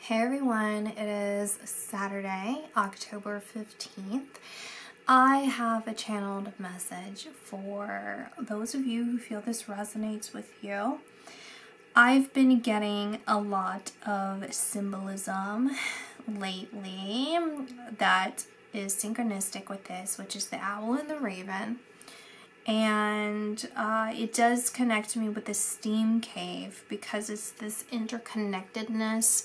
Hey everyone, it is Saturday, October 15th. I have a channeled message for those of you who feel this resonates with you. I've been getting a lot of symbolism lately that is synchronistic with this, which is the owl and the raven. And it does connect me with the steam cave because it's this interconnectedness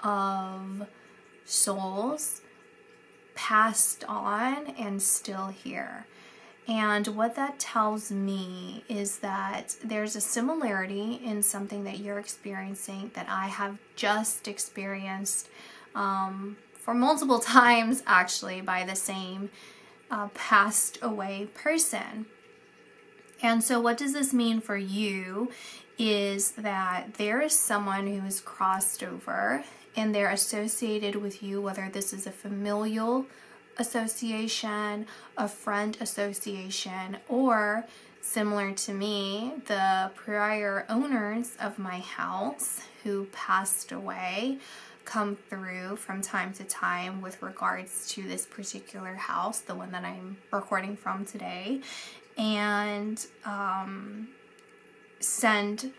of souls passed on and still here. And what that tells me is that there's a similarity in something that you're experiencing that I have just experienced for multiple times actually by the same passed away person. And so what does this mean for you is that there is someone who is crossed over and they're associated with you, whether this is a familial association, a friend association, or similar to me, the prior owners of my house who passed away come through from time to time with regards to this particular house, the one that I'm recording from today, and send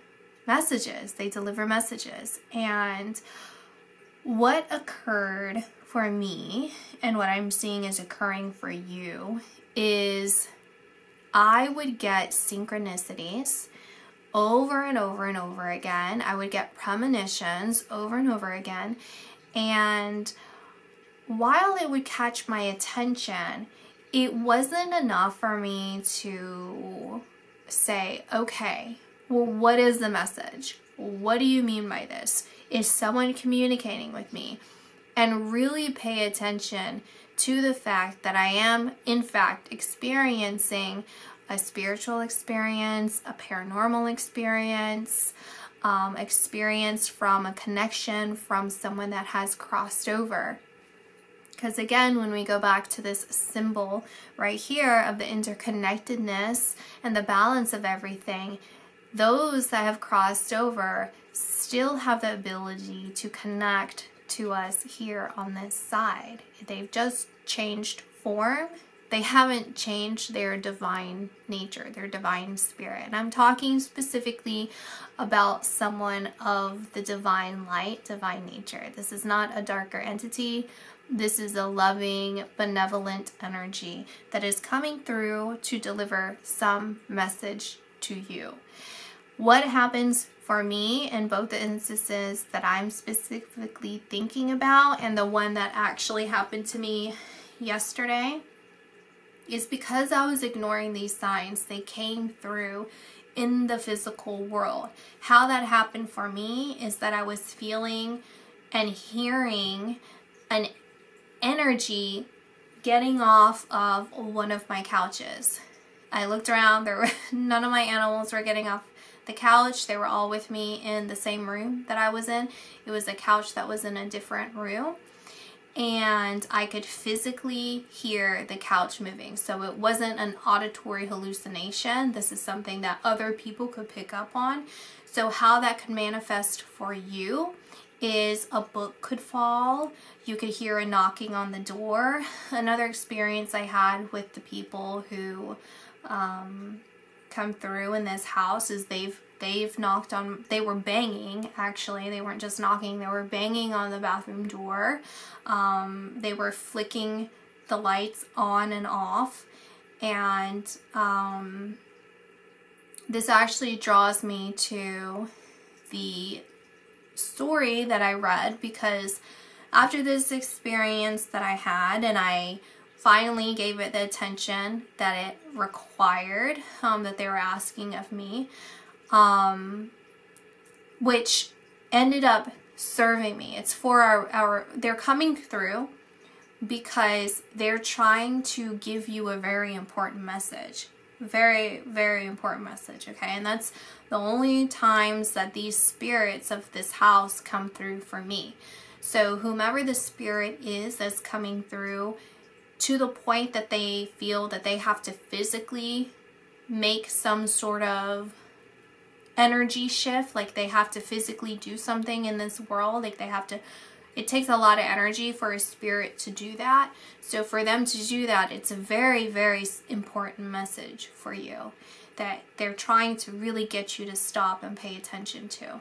messages. They deliver messages. And what occurred for me and what I'm seeing is occurring for you is I would get synchronicities over and over and over again. I would get premonitions over and over again. And while it would catch my attention, it wasn't enough for me to say, okay, well, what is the message? What do you mean by this? Is someone communicating with me? And really pay attention to the fact that I am, in fact, experiencing a spiritual experience, a paranormal experience, experience from a connection from someone that has crossed over. Because again, when we go back to this symbol right here of the interconnectedness and the balance of everything, those that have crossed over still have the ability to connect to us here on this side. They've just changed form. They haven't changed their divine nature, their divine spirit. And I'm talking specifically about someone of the divine light, divine nature. This is not a darker entity. This is a loving, benevolent energy that is coming through to deliver some message to you. What happens for me in both the instances that I'm specifically thinking about and the one that actually happened to me yesterday is because I was ignoring these signs, they came through in the physical world. How that happened for me is that I was feeling and hearing an energy getting off of one of my couches. I looked around, none of my animals were getting off the couch. They were all with me in the same room that I was in. It was a couch that was in a different room, and I could physically hear the couch moving. So it wasn't an auditory hallucination. This is something that other people could pick up on. So how that could manifest for you is a book could fall. You could hear a knocking on the door. Another experience I had with the people who come through in this house is they've knocked on, they were banging, actually, they weren't just knocking, they were banging on the bathroom door. They were flicking the lights on and off, and this actually draws me to the story that I read, because after this experience that I had and I finally gave it the attention that it required, that they were asking of me, which ended up serving me. It's for they're coming through because they're trying to give you a very important message. Very, very important message, okay? And that's the only times that these spirits of this house come through for me. So whomever the spirit is that's coming through, to the point that they feel that they have to physically make some sort of energy shift, like they have to physically do something in this world, like they have to it takes a lot of energy for a spirit to do that. So for them to do that, it's a very, very important message for you that they're trying to really get you to stop and pay attention to.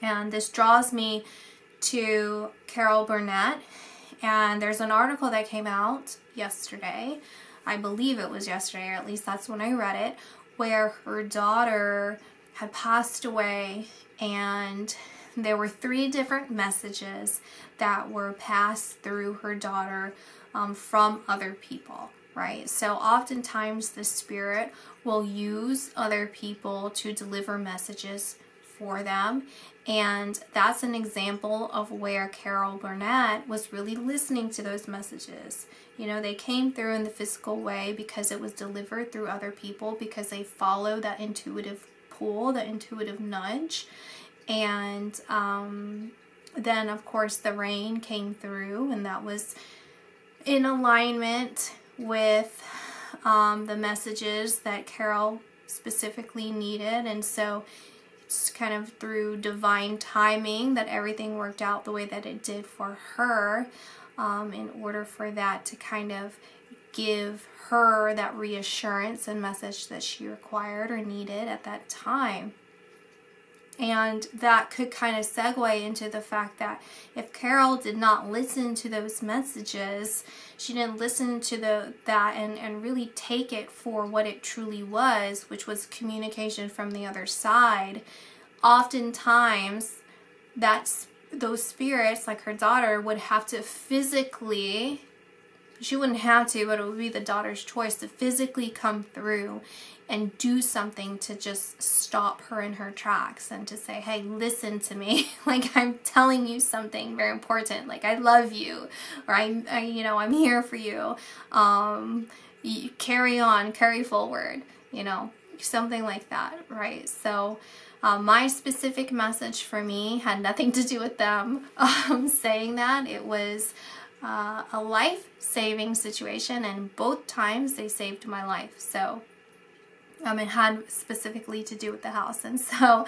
And this draws me to Carol Burnett. And there's an article that came out yesterday. I believe it was yesterday, or at least that's when I read it, where her daughter had passed away, and there were 3 different messages that were passed through her daughter from other people, right? So oftentimes the spirit will use other people to deliver messages for them, and that's an example of where Carol Burnett was really listening to those messages. You know, they came through in the physical way because it was delivered through other people, because they follow that intuitive pull, the intuitive nudge. And then of course the rain came through, and that was in alignment with the messages that Carol specifically needed. And so it's kind of through divine timing that everything worked out the way that it did for her, in order for that to kind of give her that reassurance and message that she required or needed at that time. And that could kind of segue into the fact that if Carol did not listen to those messages, she didn't listen to that and really take it for what it truly was, which was communication from the other side, oftentimes those spirits, like her daughter, would have to physically, she wouldn't have to, but it would be the daughter's choice to physically come through and do something to just stop her in her tracks and to say, hey, listen to me. Like, I'm telling you something very important. Like, I love you, or I'm here for you. You carry on, carry forward, something like that, right? So my specific message for me had nothing to do with them saying that. It was a life-saving situation, and both times they saved my life. So it had specifically to do with the house. And so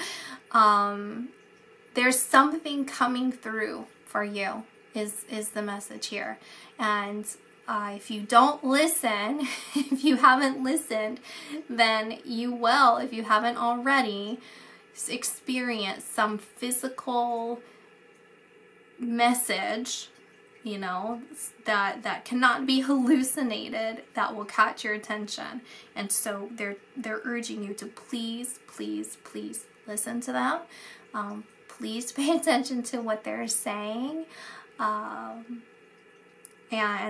there's something coming through for you is the message here. And if you don't listen, if you haven't listened, then you will, if you haven't already, experience some physical message, that cannot be hallucinated, that will catch your attention. And so they're urging you to please listen to them. Please pay attention to what they're saying. And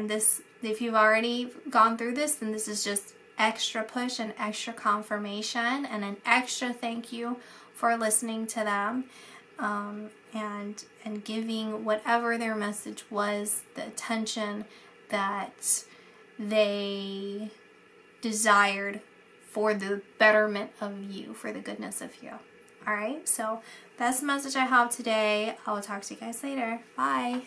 this, if you've already gone through this, then this is just extra push and extra confirmation and an extra thank you for listening to them. And giving whatever their message was the attention that they desired for the betterment of you, for the goodness of you. All right, so that's the message I have today. I will talk to you guys later. Bye.